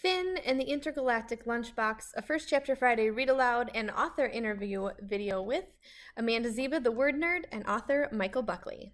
Finn and the Intergalactic Lunch Box, a First Chapter Friday read aloud and author interview video with Amanda Zieba, the word nerd, and author Michael Buckley.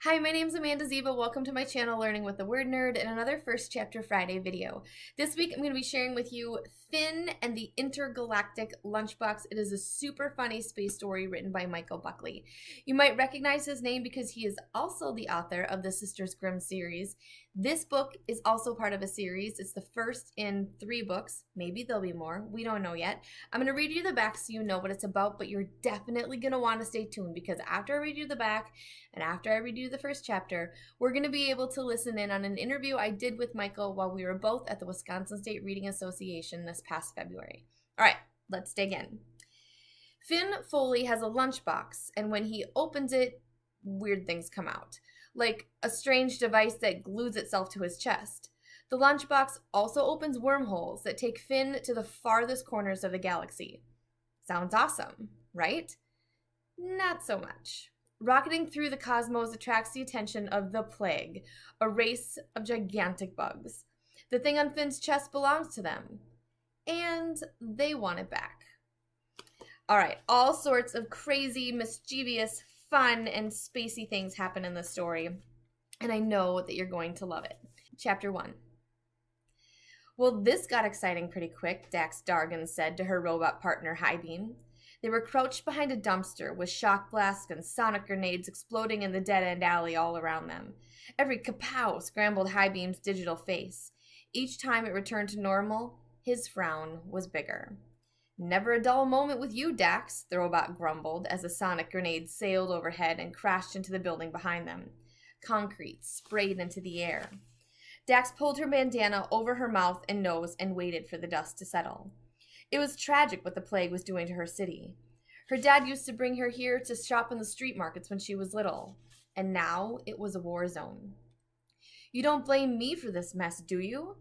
Hi, my name is Amanda Zieba. Welcome to my channel, Learning with the Word Nerd, and another First Chapter Friday video. This week, I'm going to be sharing with you Finn and the Intergalactic Lunch Box. It is a super funny space story written by Michael Buckley. You might recognize his name because he is also the author of the Sisters Grimm series. This book is also part of a series. It's the first in 3 books. Maybe there'll be more. We don't know yet. I'm going to read you the back so you know what it's about, but you're definitely going to want to stay tuned because after I read you the back and after I read you the first chapter, we're going to be able to listen in on an interview I did with Michael while we were both at the Wisconsin State Reading Association this past February. All right, let's dig in. Finn Foley has a lunchbox, and when he opens it, weird things come out, like a strange device that glues itself to his chest. The lunchbox also opens wormholes that take Finn to the farthest corners of the galaxy. Sounds awesome, right? Not so much. Rocketing through the cosmos attracts the attention of the Plague, a race of gigantic bugs. The thing on Finn's chest belongs to them, and they want it back. All right, all sorts of crazy, mischievous, fun, and spacey things happen in this story, and I know that you're going to love it. Chapter 1. Well, this got exciting pretty quick, Dax Dargan said to her robot partner, Highbeam. They were crouched behind a dumpster with shock blasts and sonic grenades exploding in the dead-end alley all around them. Every kapow scrambled Highbeam's digital face. Each time it returned to normal, his frown was bigger. Never a dull moment with you, Dax, the robot grumbled as a sonic grenade sailed overhead and crashed into the building behind them. Concrete sprayed into the air. Dax pulled her bandana over her mouth and nose and waited for the dust to settle. It was tragic what the Plague was doing to her city. Her dad used to bring her here to shop in the street markets when she was little, and now it was a war zone. You don't blame me for this mess, do you?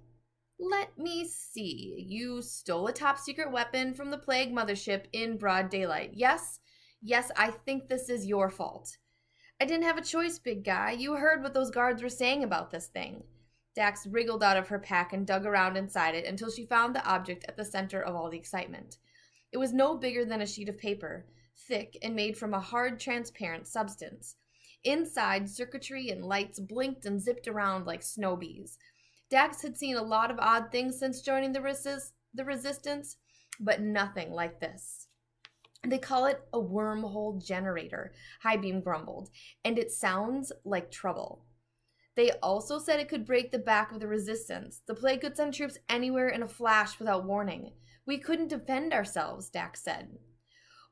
Let me see. You stole a top-secret weapon from the Plague mothership in broad daylight. Yes, I think this is your fault. I didn't have a choice, big guy. You heard what those guards were saying about this thing. Dax wriggled out of her pack and dug around inside it until she found the object at the center of all the excitement. It was no bigger than a sheet of paper, thick and made from a hard, transparent substance. Inside, circuitry and lights blinked and zipped around like snow bees. Dax had seen a lot of odd things since joining the Resistance, but nothing like this. They call it a wormhole generator, Highbeam grumbled, and it sounds like trouble. They also said it could break the back of the Resistance. The Plague could send troops anywhere in a flash without warning. We couldn't defend ourselves, Dax said.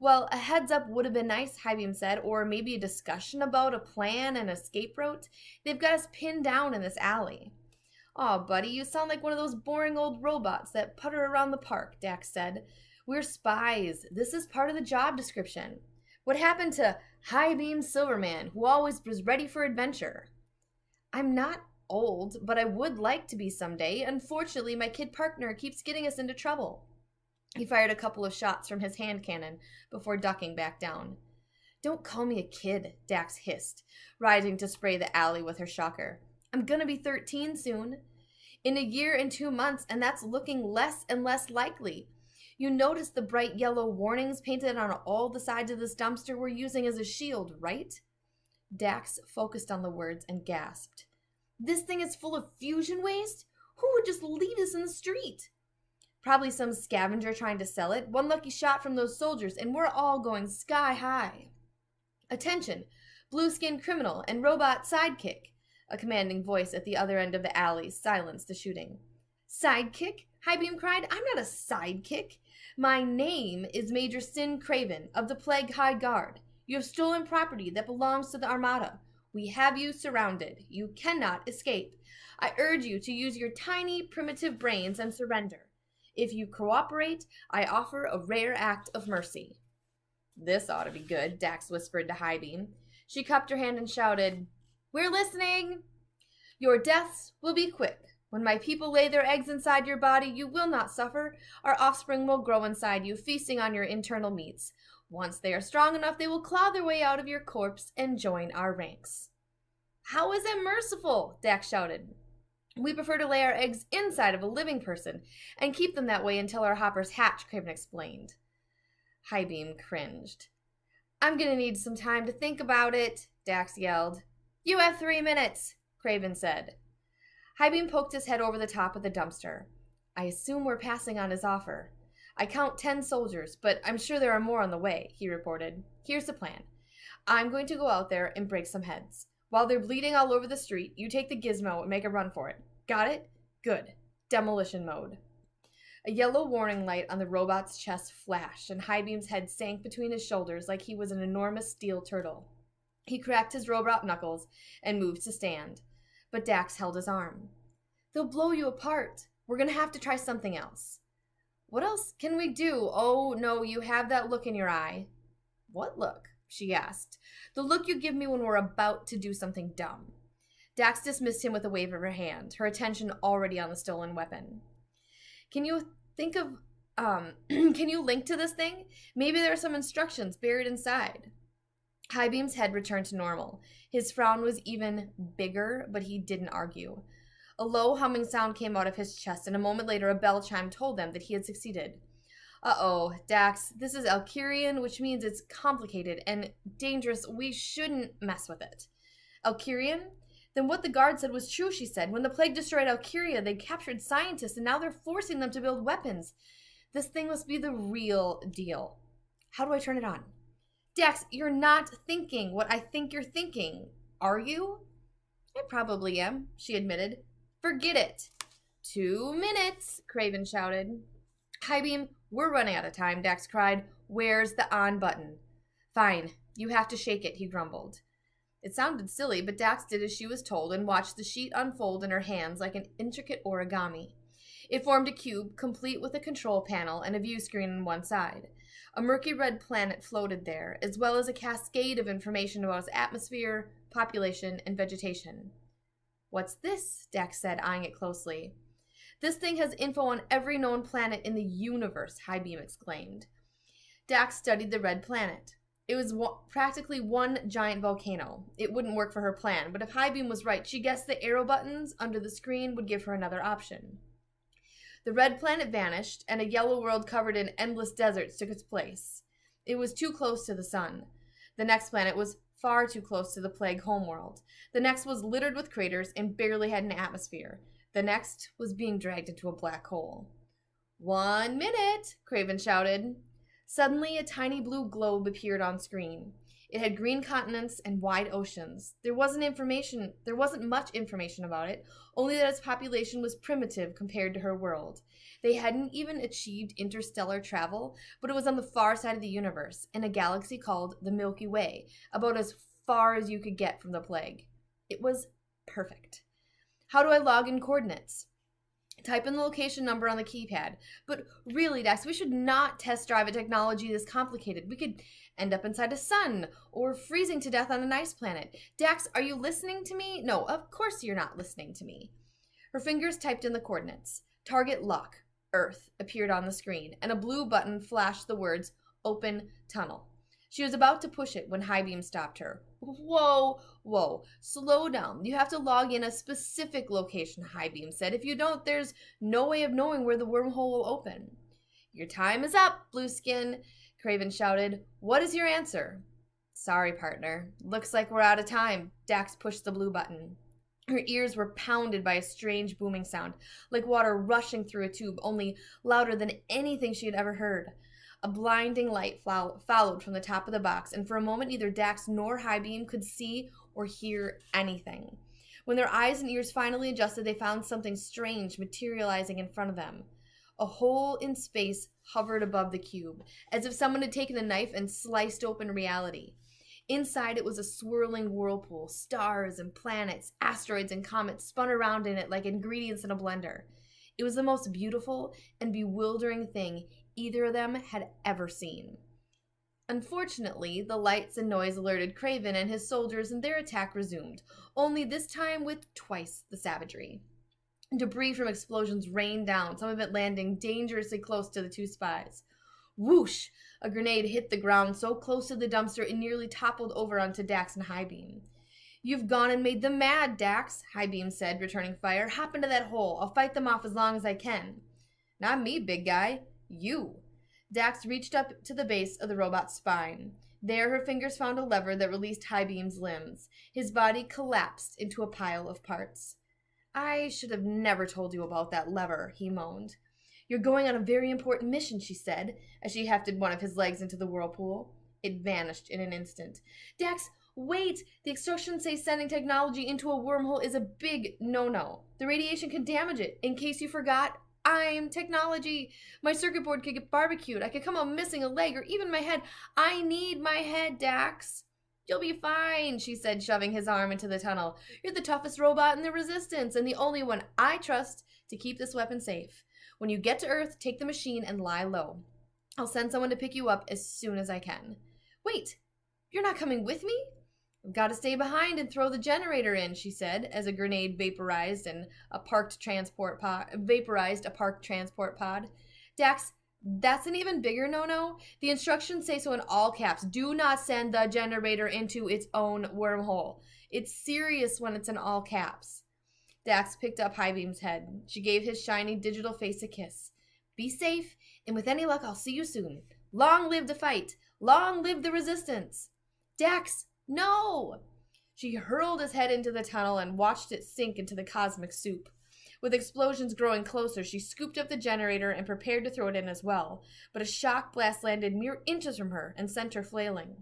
Well, a heads up would have been nice, Highbeam said, or maybe a discussion about a plan and escape route. They've got us pinned down in this alley. Aw, buddy, you sound like one of those boring old robots that putter around the park, Dax said. We're spies. This is part of the job description. What happened to Highbeam Silverman, who always was ready for adventure? I'm not old, but I would like to be someday. Unfortunately, my kid partner keeps getting us into trouble. He fired a couple of shots from his hand cannon before ducking back down. Don't call me a kid, Dax hissed, rising to spray the alley with her shocker. I'm gonna be 13 soon. In a year and 2 months, and that's looking less and less likely. You notice the bright yellow warnings painted on all the sides of this dumpster we're using as a shield, right? Dax focused on the words and gasped. This thing is full of fusion waste? Who would just leave this in the street? Probably some scavenger trying to sell it. One lucky shot from those soldiers, and we're all going sky high. Attention, blue-skinned criminal and robot sidekick. A commanding voice at the other end of the alley silenced the shooting. Sidekick? Highbeam cried. I'm not a sidekick. My name is Major Sin Craven of the Plague High Guard. You have stolen property that belongs to the Armada. We have you surrounded. You cannot escape. I urge you to use your tiny, primitive brains and surrender. If you cooperate, I offer a rare act of mercy. This ought to be good, Dax whispered to Highbeam. She cupped her hand and shouted, We're listening! Your deaths will be quick. When my people lay their eggs inside your body, you will not suffer. Our offspring will grow inside you, feasting on your internal meats. Once they are strong enough, they will claw their way out of your corpse and join our ranks. How is it merciful? Dax shouted. We prefer to lay our eggs inside of a living person and keep them that way until our hoppers hatch, Craven explained. Highbeam cringed. I'm gonna need some time to think about it, Dax yelled. You have 3 minutes, Craven said. Highbeam poked his head over the top of the dumpster. I assume we're passing on his offer. I count 10 soldiers, but I'm sure there are more on the way, he reported. Here's the plan. I'm going to go out there and break some heads. While they're bleeding all over the street, you take the gizmo and make a run for it. Got it? Good. Demolition mode. A yellow warning light on the robot's chest flashed, and Highbeam's head sank between his shoulders like he was an enormous steel turtle. He cracked his robot knuckles and moved to stand, but Dax held his arm. They'll blow you apart. We're going to have to try something else. What else can we do? Oh, no, you have that look in your eye. What look? She asked. The look you give me when we're about to do something dumb. Dax dismissed him with a wave of her hand, her attention already on the stolen weapon. Can you think of, can you link to this thing? Maybe there are some instructions buried inside. Highbeam's head returned to normal. His frown was even bigger, but he didn't argue. A low humming sound came out of his chest, and a moment later a bell chime told them that he had succeeded. Uh-oh, Dax, this is Alkirian, which means it's complicated and dangerous. We shouldn't mess with it. Alkirian? Then what the guard said was true, she said. When the plague destroyed Alkiria, they captured scientists, and now they're forcing them to build weapons. This thing must be the real deal. How do I turn it on? Dax, you're not thinking what I think you're thinking. Are you? I probably am, she admitted. Forget it. 2 minutes, Craven shouted. Highbeam, we're running out of time, Dax cried. Where's the on button? Fine, you have to shake it, he grumbled. It sounded silly, but Dax did as she was told and watched the sheet unfold in her hands like an intricate origami. It formed a cube, complete with a control panel and a view screen on one side. A murky red planet floated there, as well as a cascade of information about its atmosphere, population, and vegetation. What's this? Dax said, eyeing it closely. This thing has info on every known planet in the universe, Highbeam exclaimed. Dax studied the red planet. It was practically one giant volcano. It wouldn't work for her plan, but if Highbeam was right, she guessed the arrow buttons under the screen would give her another option. The red planet vanished, and a yellow world covered in endless deserts took its place. It was too close to the sun. The next planet was far too close to the plague homeworld. The next was littered with craters and barely had an atmosphere. The next was being dragged into a black hole. 1 minute, Craven shouted. Suddenly, a tiny blue globe appeared on screen. It had green continents and wide oceans. There wasn't much information about it, only that its population was primitive compared to her world. They hadn't even achieved interstellar travel, but it was on the far side of the universe, in a galaxy called the Milky Way, about as far as you could get from the plague. It was perfect. How do I log in coordinates? Type in the location number on the keypad. But really, Dax, we should not test drive a technology this complicated. We could end up inside a sun or freezing to death on an ice planet. Dax, are you listening to me? No, of course you're not listening to me. Her fingers typed in the coordinates. Target lock, Earth, appeared on the screen, and a blue button flashed the words, Open Tunnel. She was about to push it when Highbeam stopped her. Whoa, slow down. You have to log in a specific location, Highbeam said. If you don't, there's no way of knowing where the wormhole will open. Your time is up, Blueskin, Craven shouted. What is your answer? Sorry, partner. Looks like we're out of time. Dax pushed the blue button. Her ears were pounded by a strange booming sound, like water rushing through a tube, only louder than anything she had ever heard. A blinding light followed from the top of the box, and for a moment neither Dax nor Highbeam could see or hear anything. When their eyes and ears finally adjusted, they found something strange materializing in front of them. A hole in space hovered above the cube, as if someone had taken a knife and sliced open reality. Inside it was a swirling whirlpool. Stars and planets, asteroids and comets spun around in it like ingredients in a blender. It was the most beautiful and bewildering thing either of them had ever seen. Unfortunately, the lights and noise alerted Craven and his soldiers, and their attack resumed, only this time with twice the savagery. Debris from explosions rained down, some of it landing dangerously close to the two spies. Whoosh! A grenade hit the ground so close to the dumpster it nearly toppled over onto Dax and Highbeam. You've gone and made them mad, Dax, Highbeam said, returning fire. Hop into that hole. I'll fight them off as long as I can. Not me, big guy. You. Dax reached up to the base of the robot's spine. There, her fingers found a lever that released Highbeam's limbs. His body collapsed into a pile of parts. I should have never told you about that lever, he moaned. You're going on a very important mission, she said, as she hefted one of his legs into the whirlpool. It vanished in an instant. Dax, wait! The instructions say sending technology into a wormhole is a big no-no. The radiation could damage it. In case you forgot, I'm technology. My circuit board could get barbecued. I could come out missing a leg or even my head. I need my head, Dax. You'll be fine, she said, shoving his arm into the tunnel. You're the toughest robot in the Resistance and the only one I trust to keep this weapon safe. When you get to Earth, take the machine and lie low. I'll send someone to pick you up as soon as I can. Wait, you're not coming with me? I've got to stay behind and throw the generator in, she said, as a grenade vaporized a parked transport pod. Dax, that's an even bigger no-no. The instructions say so in all caps. Do not send the generator into its own wormhole. It's serious when it's in all caps. Dax picked up Highbeam's head. She gave his shiny digital face a kiss. Be safe, and with any luck, I'll see you soon. Long live the fight. Long live the Resistance. Dax, no! She hurled his head into the tunnel and watched it sink into the cosmic soup. With explosions growing closer, she scooped up the generator and prepared to throw it in as well, but a shock blast landed mere inches from her and sent her flailing.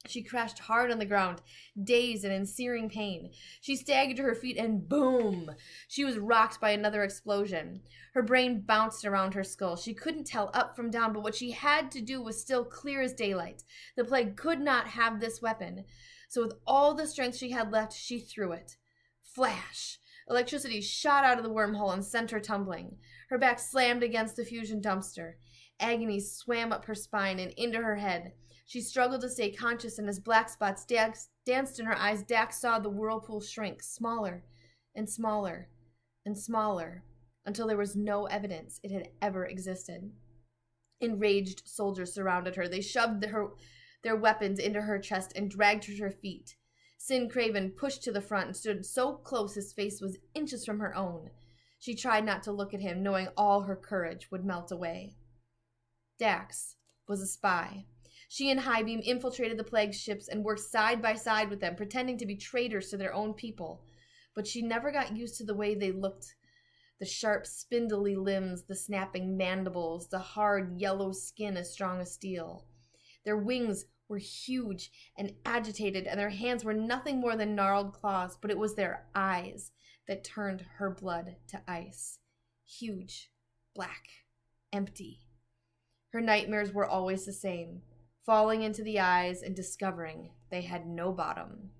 She crashed hard on the ground, dazed and in searing pain. She staggered to her feet and boom! She was rocked by another explosion. Her brain bounced around her skull. She couldn't tell up from down, but what she had to do was still clear as daylight. The plague could not have this weapon. So with all the strength she had left, she threw it. Flash! Electricity shot out of the wormhole and sent her tumbling. Her back slammed against the fusion dumpster. Agony swam up her spine and into her head. She struggled to stay conscious, and as black spots danced in her eyes, Dax saw the whirlpool shrink, smaller and smaller and smaller, until there was no evidence it had ever existed. Enraged soldiers surrounded her. They shoved their weapons into her chest and dragged her to her feet. Sin Craven pushed to the front and stood so close his face was inches from her own. She tried not to look at him, knowing all her courage would melt away. Dax was a spy. She and Highbeam infiltrated the plague ships and worked side by side with them, pretending to be traitors to their own people. But she never got used to the way they looked. The sharp, spindly limbs, the snapping mandibles, the hard, yellow skin as strong as steel. Their wings were huge and agitated, and their hands were nothing more than gnarled claws, but it was their eyes that turned her blood to ice. Huge, black, empty. Her nightmares were always the same. Falling into the eyes and discovering they had no bottom.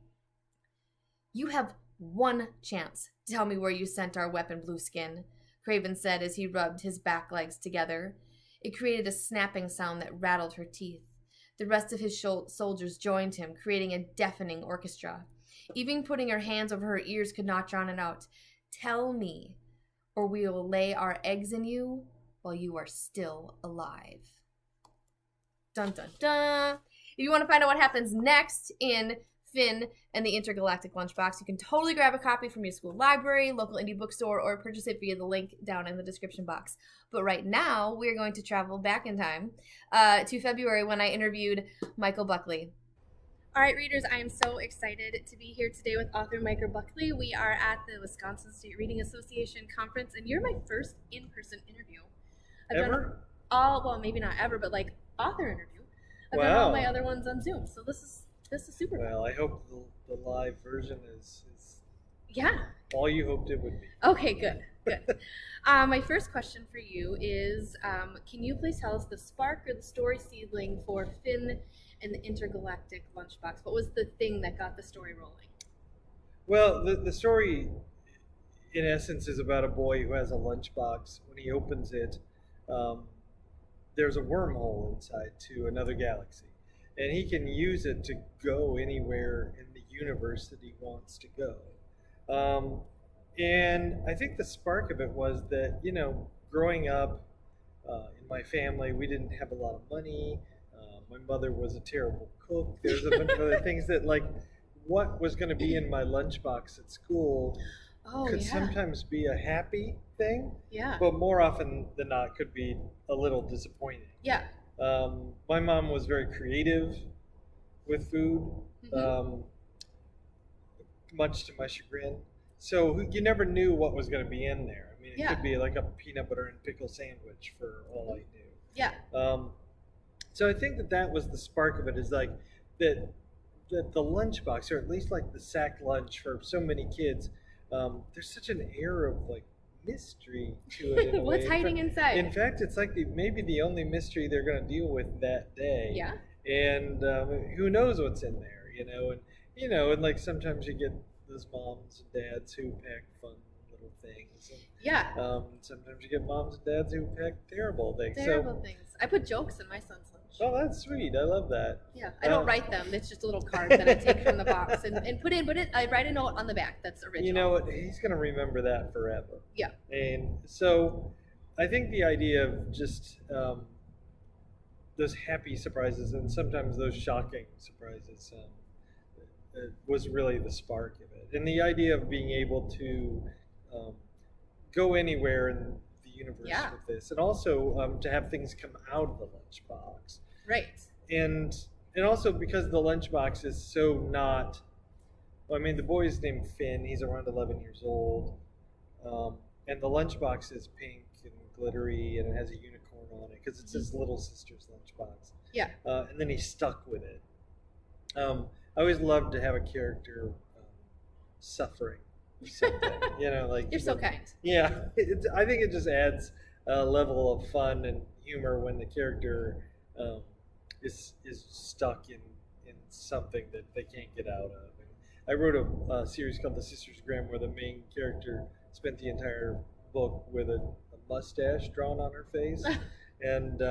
You have one chance to tell me where you sent our weapon, Blueskin, Craven said as he rubbed his back legs together. It created a snapping sound that rattled her teeth. The rest of his soldiers joined him, creating a deafening orchestra. Even putting her hands over her ears could not drown it out. Tell me, or we will lay our eggs in you while you are still alive. Dun dun dun. If you want to find out what happens next in Finn and the Intergalactic Lunch Box, you can totally grab a copy from your school library, local indie bookstore, or purchase it via the link down in the description box. But right now, we're going to travel back in time to February when I interviewed Michael Buckley. All right, readers, I am so excited to be here today with author Michael Buckley. We are at the Wisconsin State Reading Association conference, and you're my first in-person interview. Ever? Well, maybe not ever, but like author interview. I've done all my other ones on Zoom, so this is super cool. Well, I hope the live version is yeah all you hoped it would be. Okay, good. My first question for you is, can you please tell us the spark or the story seedling for Finn and the Intergalactic Lunch Box? What was the thing that got the story rolling? Well, the story, in essence, is about a boy who has a lunchbox. When he opens it, there's a wormhole inside to another galaxy. And he can use it to go anywhere in the universe that he wants to go. And I think the spark of it was that, growing up in my family, we didn't have a lot of money. My mother was a terrible cook. There's a bunch of other things that, what was going to be in my lunchbox at school could yeah. sometimes be a happy thing, Yeah. but more often than not could be a little disappointing. Yeah. My mom was very creative with food, much to my chagrin. So you never knew what was going to be in there. I mean, it could be like a peanut butter and pickle sandwich for all I knew. Yeah. So I think that was the spark of it, is like that the lunchbox, or at least like the sack lunch for so many kids, there's such an air of like mystery to it. In a What's way. hiding inside? In fact, it's like maybe the only mystery they're going to deal with that day. Yeah. And who knows what's in there, and like sometimes you get those moms and dads who pack fun little things. And, sometimes you get moms and dads who pack terrible things. Things. I put jokes in my son's lunch. Oh, that's sweet. I love that. Yeah, I don't write them. It's just a little card that I take from the box and put in. But I write a note on the back that's original. You know what? He's going to remember that forever. Yeah. And so I think the idea of just those happy surprises and sometimes those shocking surprises was really the spark of it. And the idea of being able to go anywhere in the universe with this, and also to have things come out of the lunchbox. Right. And also because the lunchbox is so not. Well, I mean, the boy's named Finn. He's around 11 years old, and the lunchbox is pink and glittery, and it has a unicorn on it because it's his little sister's lunchbox. Yeah. And then he's stuck with it. I always loved to have a character suffering something. Like you're so kind. Yeah, I think it just adds a level of fun and humor when the character is stuck in something that they can't get out of. And I wrote a series called The Sisters Grimm, where the main character spent the entire book with a mustache drawn on her face, and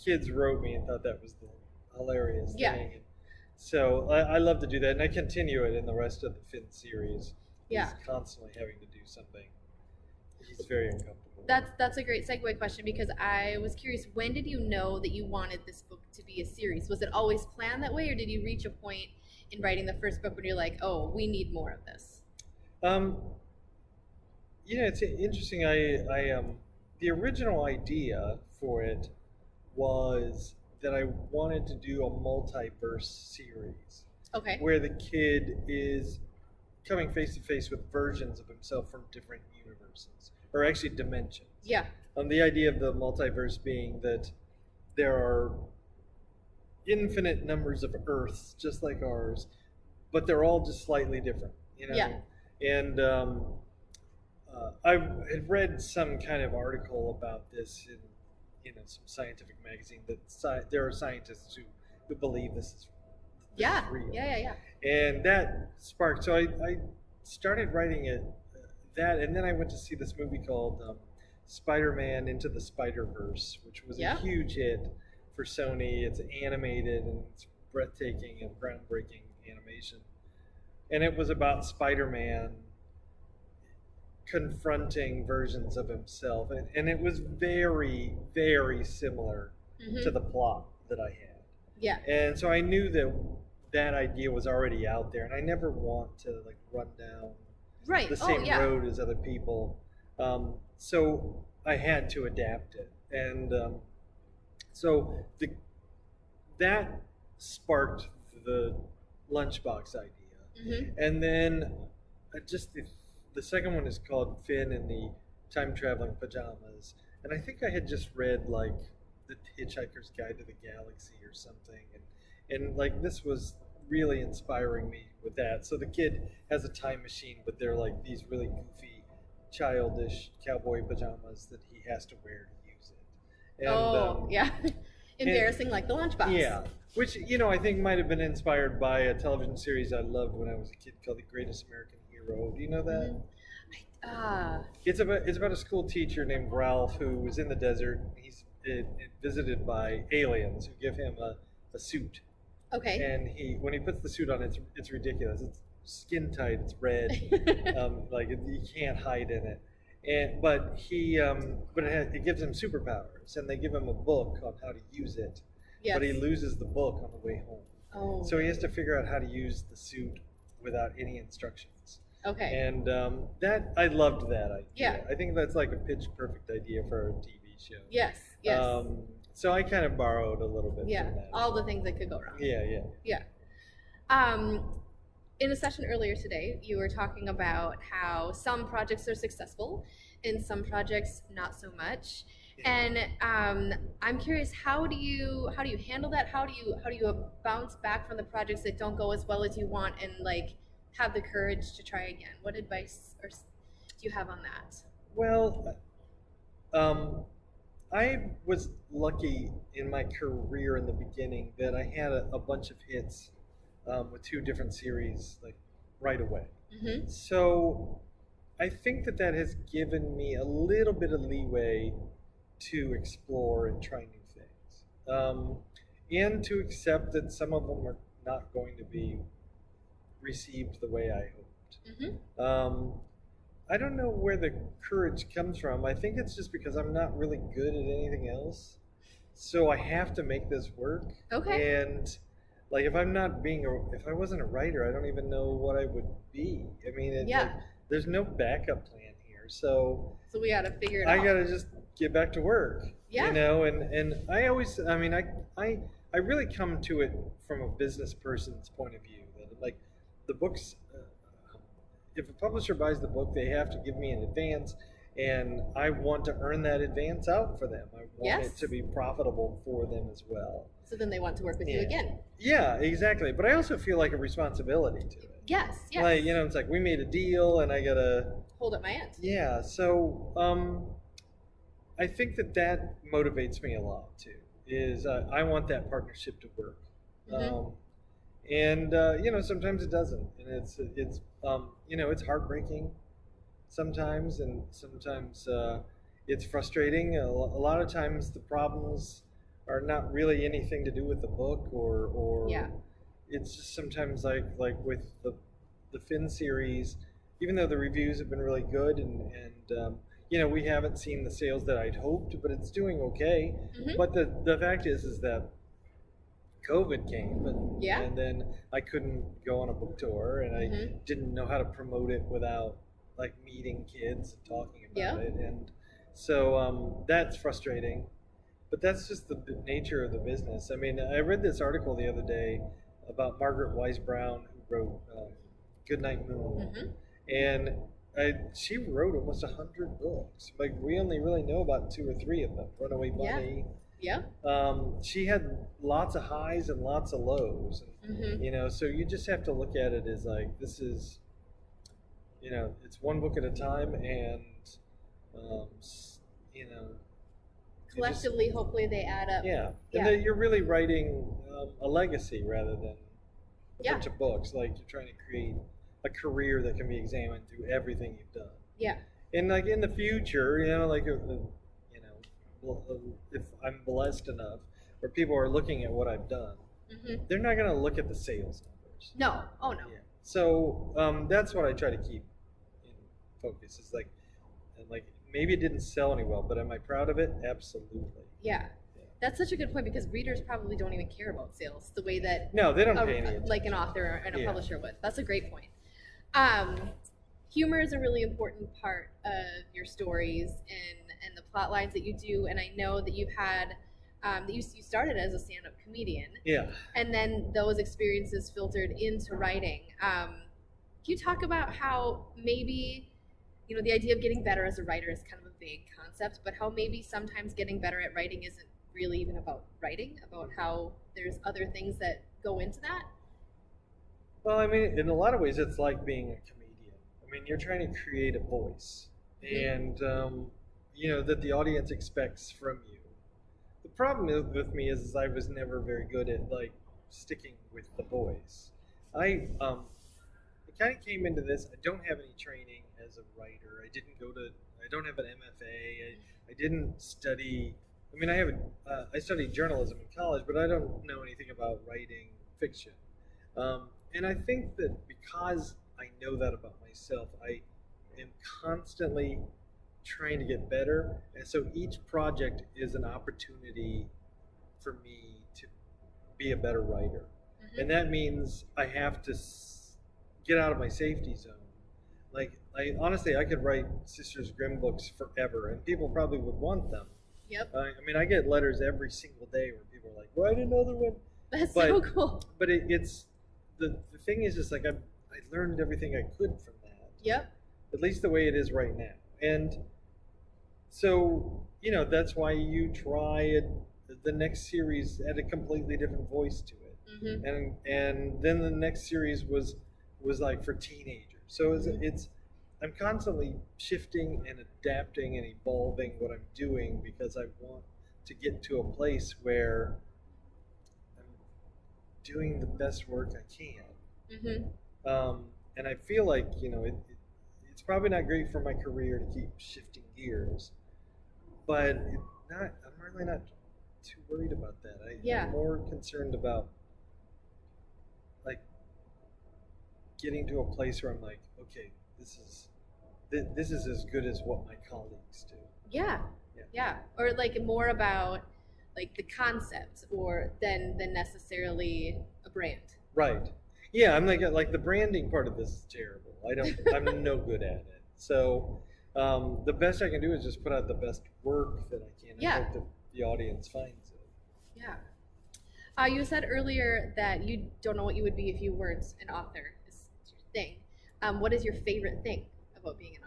kids wrote me and thought that was the hilarious thing. And so I love to do that, and I continue it in the rest of the Finn series. He's constantly having to do something. He's very uncomfortable. That's a great segue question, because I was curious, when did you know that you wanted this book to be a series? Was it always planned that way, or did you reach a point in writing the first book when you're like, oh, we need more of this? It's interesting. The original idea for it was that I wanted to do a multiverse series. Okay. Where the kid is coming face to face with versions of himself from different universes, or actually dimensions. Yeah. The idea of the multiverse being that there are infinite numbers of Earths just like ours, but they're all just slightly different. Yeah. And I had read some kind of article about this in some scientific magazine, that there are scientists who believe this is real. Yeah. And that sparked. So I started writing it, and then I went to see this movie called Spider-Man Into the Spider-Verse, which was a huge hit for Sony. It's animated and it's breathtaking and groundbreaking animation. And it was about Spider-Man confronting versions of himself, and it was very, very similar to the plot that I had. Yeah. And so I knew that idea was already out there, and I never want to like run down the same road as other people. So I had to adapt it, and so that sparked the lunchbox idea, and then just the second one is called Finn in the Time Traveling Pajamas, and I think I had just read like The Hitchhiker's Guide to the Galaxy or something, and like this was really inspiring me with that. So the kid has a time machine, but they're like these really goofy, childish cowboy pajamas that he has to wear to use it. And, embarrassing, like the lunchbox. Yeah, which I think might have been inspired by a television series I loved when I was a kid called The Greatest American Hero. Do you know that? It's about a school teacher named Ralph who is in the desert. He's visited by aliens who give him a suit. Okay. And when he puts the suit on, it's ridiculous. It's skin tight. It's red. Like you can't hide in it. But it gives him superpowers, and they give him a book on how to use it. Yes. But he loses the book on the way home. Oh. So he has to figure out how to use the suit without any instructions. Okay. And that I loved that idea. Yeah. I think that's like a pitch perfect idea for a TV show. Yes. Yes. So I kind of borrowed a little bit yeah. from that. All the things that could go wrong. Yeah. Yeah. In a session earlier today, you were talking about how some projects are successful and some projects not so much. And I'm curious, how do you handle that? How do you bounce back from the projects that don't go as well as you want, and like have the courage to try again? What advice do you have on that? Well, I was lucky in my career in the beginning that I had a bunch of hits with 2 different series like right away. Mm-hmm. So I think that has given me a little bit of leeway to explore and try new things, and to accept that some of them are not going to be received the way I hoped. Mm-hmm. I don't know where the courage comes from. I think it's just because I'm not really good at anything else, so I have to make this work. Okay. And like if I wasn't a writer, I don't even know what I would be. I mean, like, there's no backup plan here, so we got to figure it out. I got to just get back to work. Yeah. You know, and I always, I mean, I really come to it from a business person's point of view. That like the books, if a publisher buys the book, they have to give me an advance, and I want to earn that advance out for them. I want it to be profitable for them as well. So then they want to work with you again. Yeah, exactly. But I also feel like a responsibility to it. Yes. Like, you know, it's like we made a deal and I gotta hold up my end. Yeah. So I think that motivates me a lot too. Is I want that partnership to work. Mm-hmm. And you know, sometimes it doesn't, and it's you know, it's heartbreaking sometimes, and sometimes it's frustrating. A lot of times the problems are not really anything to do with the book, or it's just sometimes like with the Finn series, even though the reviews have been really good, and you know, we haven't seen the sales that I'd hoped, but it's doing okay. Mm-hmm. But the fact is that COVID came, and then I couldn't go on a book tour, and I didn't know how to promote it without like meeting kids and talking about it, and so that's frustrating. But that's just the nature of the business. I mean, I read this article the other day about Margaret Wise Brown, who wrote Goodnight Moon, and she wrote almost 100 books. Like, we only really know about 2 or 3 of them. Runaway Bunny. Yeah. She had lots of highs and lots of lows. And, you know, so you just have to look at it as like, this is, you know, it's one book at a time, and you know, collectively, hopefully they add up. Yeah. And then you're really writing a legacy rather than a bunch of books. Like, you're trying to create a career that can be examined through everything you've done. Yeah. And like in the future, you know, like you know, if I'm blessed enough where people are looking at what I've done, they're not going to look at the sales numbers. No. Oh no. Yeah. So that's what I try to keep in focus. Is like, and like, maybe it didn't sell any well, but am I proud of it? Absolutely. Yeah. That's such a good point, because readers probably don't even care about sales the way that they don't pay any attention. Like an author and a publisher would. That's a great point. Humor is a really important part of your stories and the plot lines that you do, and I know that you've had that you started as a stand-up comedian. Yeah. And then those experiences filtered into writing. Can you talk about how maybe, you know, the idea of getting better as a writer is kind of a vague concept, but how maybe sometimes getting better at writing isn't really even about writing, about how there's other things that go into that? Well, I mean, in a lot of ways, it's like being a comedian. I mean, you're trying to create a voice, and you know, that the audience expects from you. The problem with me is I was never very good at like sticking with the voice. I kind of came into this. I don't have any training as a writer. I don't have an MFA. I didn't study. I mean, I studied journalism in college, but I don't know anything about writing fiction. And I think that because I know that about myself, I am constantly trying to get better. And so each project is an opportunity for me to be a better writer. and that means I have to get out of my safety zone. Like, honestly, I could write Sisters Grimm books forever, and people probably would want them. Yep. I mean, I get letters every single day where people are like, "Write another one." That's so cool. But it's the thing is just like I learned everything I could from that. Yep. At least the way it is right now, and so that's why you try the next series had a completely different voice to it, and then the next series was like for teenagers. So it's I'm constantly shifting and adapting and evolving what I'm doing because I want to get to a place where I'm doing the best work I can. And I feel like it's probably not great for my career to keep shifting gears, but I'm really not too worried about that. I'm more concerned about like getting to a place where I'm like, okay, this is as good as what my colleagues do. Yeah. Or like more about like the concept or than necessarily a brand. Right. Yeah, I'm like the branding part of this is terrible. I'm no good at it. So the best I can do is just put out the best work that I can and hope that the audience finds it. Yeah. You said earlier that you don't know what you would be if you weren't an author. Is your thing. What is your favorite thing about being an author?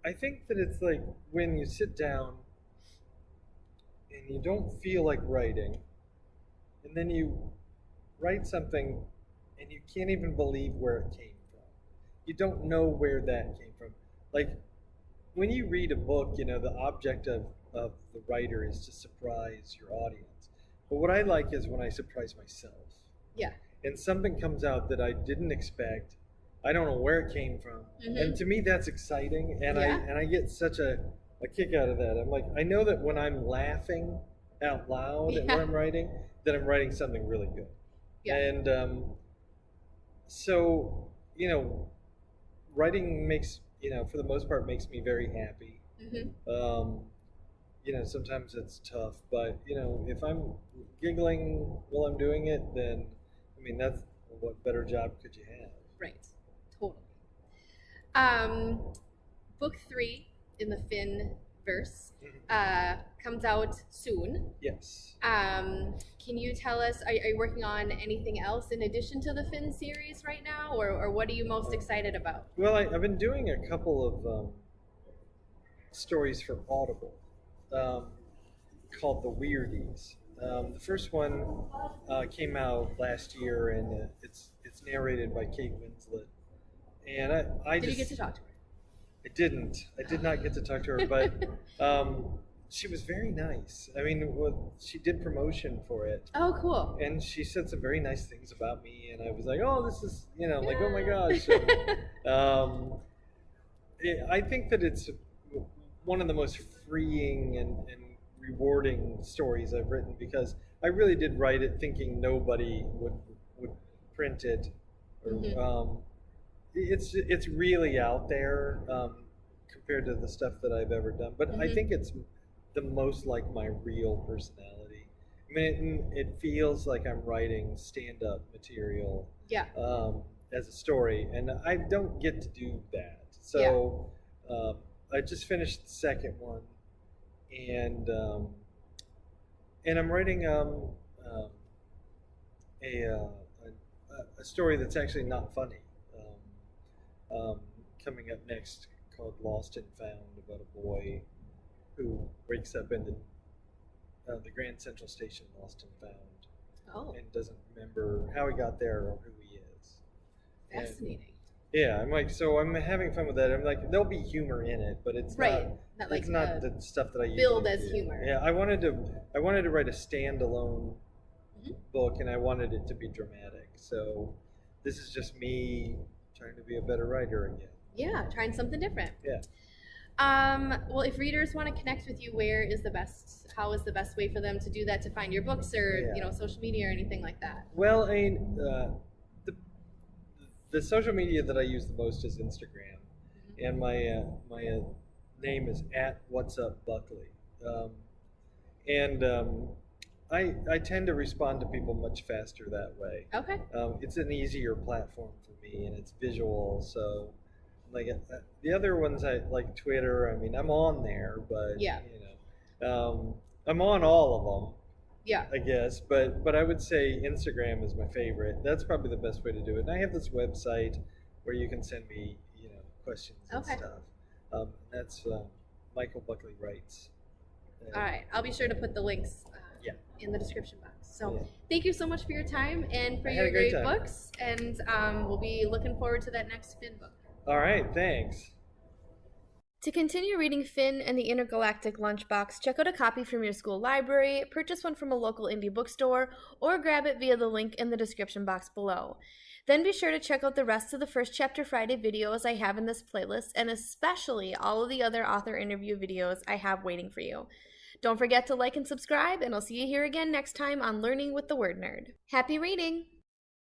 I think that it's like when you sit down and you don't feel like writing, and then you write something and you can't even believe where it came from. You don't know where that came from. Like when you read a book, the object of the writer is to surprise your audience. But what I like is when I surprise myself. Yeah. And something comes out that I didn't expect. I don't know where it came from. And to me that's exciting, and I get such a kick out of that. I'm like, I know that when I'm laughing out loud at what I'm writing, that I'm writing something really good. Yeah. And so, writing makes, for the most part, makes me very happy. Sometimes it's tough, but, if I'm giggling while I'm doing it, then, that's what better job could you have? Right. Totally. Book 3 in the Finn verse comes out soon. Yes. Can you tell us, are you working on anything else in addition to the Finn series right now, or what are you most excited about? Well, I've been doing a couple of stories for Audible called The Weirdies. The first one came out last year, and it's narrated by Kate Winslet. And Did you get to talk to her? I didn't. I did not get to talk to her, but she was very nice. She did promotion for it. Oh, cool. And she said some very nice things about me, and I was like, oh, this is, like, oh my gosh. I think that it's one of the most freeing and rewarding stories I've written, because I really did write it thinking nobody would print it. Or, it's really out there compared to the stuff that I've ever done, but I think it's the most like my real personality. It feels like I'm writing stand-up material as a story, and I don't get to do that. So I just finished the second one, and I'm writing a story that's actually not funny. Coming up next, called Lost and Found, about a boy who wakes up in the Grand Central Station, lost and found, and doesn't remember how he got there or who he is. Fascinating. I'm like, so I'm having fun with that. I'm like, there'll be humor in it, but it's not like, it's not the stuff that I build as do. humor. Yeah, I wanted to write a standalone book, and I wanted it to be dramatic. So this is just me trying to be a better writer again. Yeah, trying something different. Yeah. Well, if readers want to connect with you, how is the best way for them to do that, to find your books or social media or anything like that? Well, the social media that I use the most is Instagram, and my name is @WhatsUpBuckley, and I tend to respond to people much faster that way. Okay. It's an easier platform for me, and it's visual. So, like the other ones, I like Twitter. I mean, I'm on there, but Yeah. I'm on all of them. Yeah. I guess, but I would say Instagram is my favorite. That's probably the best way to do it. And I have this website where you can send me, questions and Okay. stuff. That's Michael Buckley Writes. All right. I'll be sure to put the links Yeah. in the description box. So Yeah. thank you so much for your time and for I had your a great great time. books. And we'll be looking forward to that next Finn book. All right, thanks. To continue reading Finn and the Intergalactic Lunch Box, check out a copy from your school library, purchase one from a local indie bookstore, or grab it via the link in the description box below. Then be sure to check out the rest of the First Chapter Friday videos I have in this playlist, and especially all of the other author interview videos I have waiting for you. Don't forget to like and subscribe, and I'll see you here again next time on Learning with the Word Nerd. Happy reading!